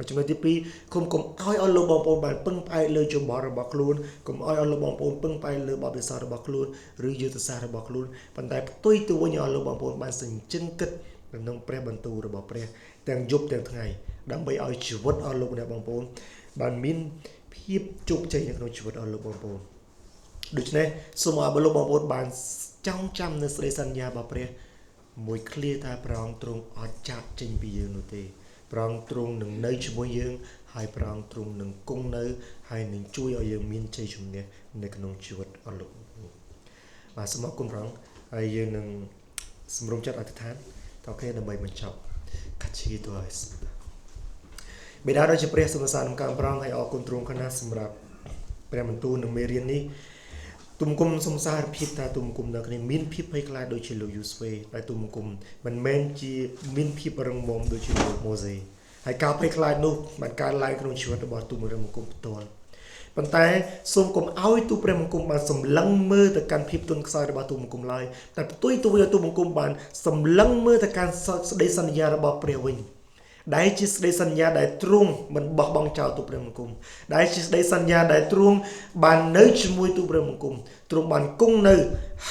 ចំណុចទី2គុំឲ្យអស់លោកបងប្អូនបានពឹងផ្អែកលើចំបល់របស់ខ្លួនកុំឲ្យអស់លោកបងប្អូនពឹងផ្អែកលើបទពិសោធន៍របស់ខ្លួនឬយុទ្ធសាស្ត្ររបស់ខ្លួនប៉ុន្តែផ្ទុយទៅវិញអស់លោកបងប្អូនបានសញ្ជឹងគិតក្នុងព្រះបន្ទូលរបស់ព្រះទាំងយប់ទាំងថ្ងៃដើម្បីឲ្យជីវិតអស់លោកអ្នកបងប្អូនបានមានភាពជោគជ័យនៅក្នុងជីវិតអស់លោកបងប្អូនដូច្នេះសូមឲ្យលោកបងប្អូនបានចងចាំនៅសេចក្តីសន្យារបស់ព្រះមួយឃ្លាថាព្រះអង្គទ្រង់អត់ចាត់ចេញពីយើងនោះទេព្រះអង្គទ្រង់នឹងនៅជាមួយយើងហើយព្រះអង្គទ្រង់នឹងគង់នៅហើយនឹងជួយឲ្យយើងមានជ័យជំនះនៅក្នុងជីវិតអស់លោកបាទសូមអរគុណព្រះអង្គហើយយើងនឹងសម្រុំចិត្តអធិដ្ឋានតើគេដើម្បីបញ្ចប់កាត់ជាទៅឲ្យបិតាដ៏ជាព្រះសូមសានក្នុងការប្រងហើយអរគុណទ្រង់ខណៈសម្រាប់ព្រះបន្ទូលនឹងមេរៀននេះទុំគុំសំសារភាពថាទុំគុំនៅគ្នាមានភាពភ័យខ្លាចដូចជាលោកយូស្វេតែទុំគុំមិនមែនជាមានភាពរឹងមាំដូចជាលោកម៉ូសេហើយការភ័យខ្លាចនោះបានកើតឡើងក្នុងជីវិតរបស់ទុំរឹងគុំផ្ទាល់ប៉ុន្តែសូមកុំឲ្យទូព្រះបង្គំបានសម្លឹងមើលទៅកាន់ភាពទន់ខ្សោយរបស់ទូបង្គំឡើយតែផ្ទុយទៅវិញទូបង្គំបានសម្លឹងមើលទៅកាន់សេចក្តីសន្យារបស់ព្រះវិញដែលជាសេចក្តីសន្យាដែលទ្រង់មិនបោះបង់ចោលទូព្រះបង្គំដែលជាសេចក្តីសន្យាដែលទ្រង់បាននៅជាមួយទូព្រះបង្គំទ្រង់បានគង់នៅ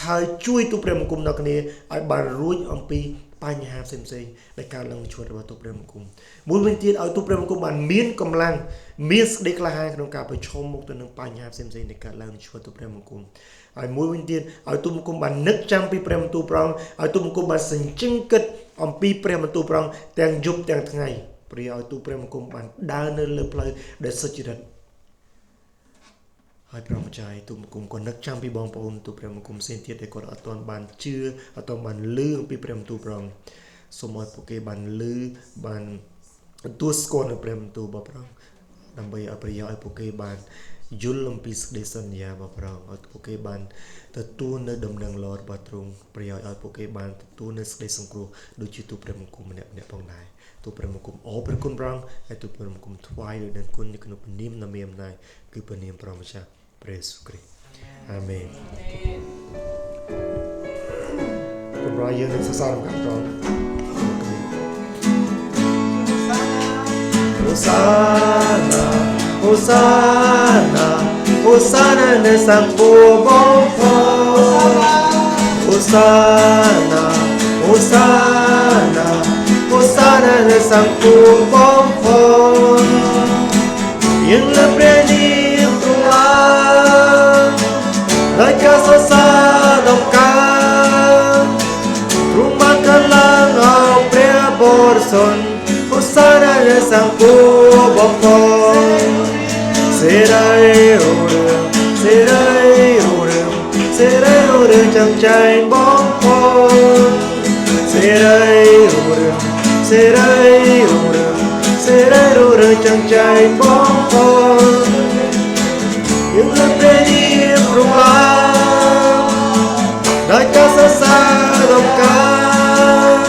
ហើយជួយទូព្រះបង្គំដល់គ្នាឲ្យបានរួចអំពីបញ្ហាផ្សេងៗដែលកើតឡើងក្នុងជីវិតរបស់ទូព្រះបង្គំមួយវិញទៀតឲ្យទូព្រះបង្គំបានមានកម្លាំងមានសេចក្តីក្លាហានក្នុងការប្រឈមមុខទៅនឹងបញ្ហាផ្សេងៗដែលកើតឡើងក្នុងជីវិតទូព្រះបង្គំហើយមួយវិញទៀតឲ្យទូបង្គំបាននឹកចាំពីព្រះបន្ទូលព្រះអង្គឲ្យទូបង្គំបានសញ្ជឹងគិតអំពីព្រះបន្ទូលព្រះអង្គទាំងយប់ទាំងថ្ងៃព្រះឲ្យទូព្រះបង្គំបានដើរនៅលើផ្លូវដែលសុចរិត ហើយព្រះម្ចាស់ទូមង្គមក៏នឹកចាំពីបងប្អូនទូព្រះមង្គមផ្សេងទៀតដែលគាត់អត់ទាន់បានជឿអត់ទាន់បានលឺអំពីព្រះបន្ទូលព្រះអង្គសូមឲ្យពួកគេបានលឺបានទទួលស្គាល់នៅព្រះបន្ទូលរបស់ព្រះអង្គដើម្បីឲ្យប្រយោជន៍ឲ្យពួកគេបានយល់អំពីសេចក្តីសន្យារបស់ព្រះអង្គឲ្យពួកគេបានទទួលនៅដំណឹងល្អរបស់ទ្រង់ប្រយោជន៍ឲ្យពួកគេបានទទួលនៅសេចក្តីសង្គ្រោះដូចជាទូព្រះមង្គមម្នាក់ៗផងដែរទូព្រះមង្គមអរព្រះគុណព្រះអង្គហើយទូព្រះមង្គមថ្វាយដោយដឹងគុណនៅក្នុងព្រះនាមដ៏មានអំណាចគឺព្រះនាមព្រះម្ចាស់ព្រះយេស៊ូវគ្រីស្ទអាមែនគំរយើងនឹងសរសើរព្រះអង្គ Hosanna Hosanna Hosanna នៅសាំពួរបងប្អូន Hosanna Hosanna Hosanna នៅសាំពួរបងប្អូនយើងលើកព្រះនាមទ្រង់ឡើងដោយការសរសើរដល់ការទ្រង់បានកើតឡើងឲ្យព្រះបរិសុទ្ធHosanna នៅសាំពួរបងប្អូនសេរីរុងរឿងសេរីរុងរឿងសេរីរុងរឿងចាំចែងបងប្អូនសេរីរុងរឿងសេរីរុងរឿងសេរីរុងរឿងចាំចែងបងប្អូនយើងលើកព្រះនាមទ្រង់ឡើងដោយការសរសើរដល់ការ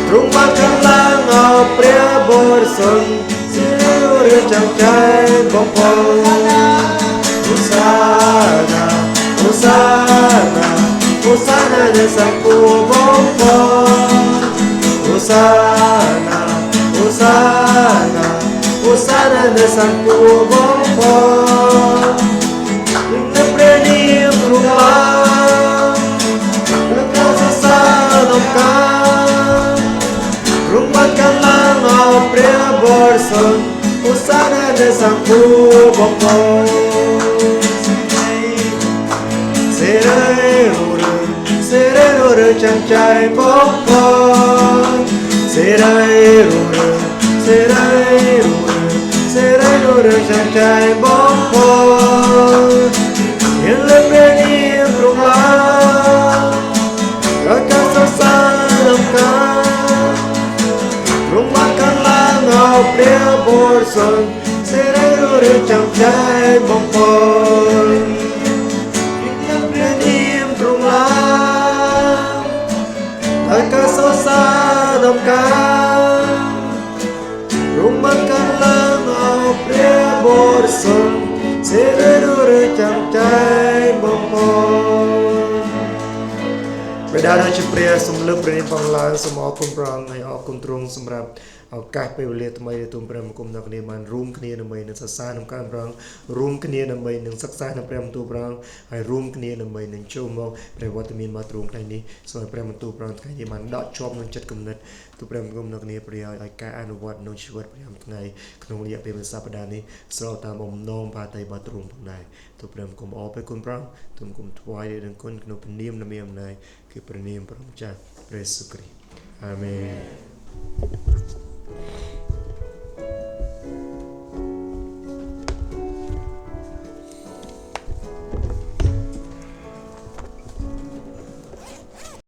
ទ្រង់បានកើតឡើងឲ្យព្រះបរិសុទ្ធសេរីរុងរឿងចាំចែងបងប្អូន Hosanna Hosanna Hosanna នៅសាំពួរបងប្អូន Hosanna Hosanna Hosanna នៅសាំពួរបងប្អូននៅព្រះនាមទ្រង់ឡើងលោកក៏សរសើរដល់ការទ្រង់បានកើតឡើងឲ្យព្រះបរិសុទ្ធ Hosanna នៅសាំពួរបងប្អូនសេរីរុងរឿងសេរីរុងរឿងចាំចែងបងប្អូនសេរីរុងរឿងសេរីរុងរឿងសេរីរុងរឿងចាំចែងបងប្អូនយើងលើកព្រះនាមទ្រង់ឡើងដោយការសរសើរដល់ការទ្រង់បានកើតឡើងឲ្យព្រះបរិសុទ្ធសេរីរុងរឿងចាំចែងបងប្អូនហើយការសរសើរដល់ការរំបានកើតឡើងឲ្យព្រះបរិសុទ្ធសេរីរុងរឿងចាំចែងបងប្អូនព្រះដែលជាព្រះសំលឹកព្រះនាមផងឡើងសូមអរគុណព្រះអង្គហើយអរគុណទ្រង់សម្រាប់ឱកាសពេលវេលាថ្មីដែលទូលព្រះមង្គមដល់គ្នាបានរួមគ្នាដើម្បីនឹងសរសើរនឹងការព្រះអង្គរួមគ្នាដើម្បីនឹងសិក្សានៅព្រះបន្ទូលព្រះអង្គហើយរួមគ្នាដើម្បីនឹងចូលមកព្រះវត្តមានមកទ្រង់ថ្ងៃនេះសូមឲ្យព្រះបន្ទូលព្រះអង្គថ្ងៃនេះបានដកជាប់នឹងចិត្តគំនិតទូលព្រះមង្គមដល់គ្នាប្រយោជន៍ឲ្យការអនុវត្តក្នុងជីវិតប្រចាំថ្ងៃក្នុងរយៈពេលមួយសប្តាហ៍នេះស្របតាមបំណងបាតីរបស់ទ្រង់ផងដែរទូលព្រះមង្គមអរព្រះគុណព្រះទូលមង្គមថ្វាយដល់គុណក្នុងព្រះនាមដ៏មានអំណាចគឺព្រះនាមព្រះម្ចាស់ព្រះយេស៊ូវគ្រីស្ទអាមែន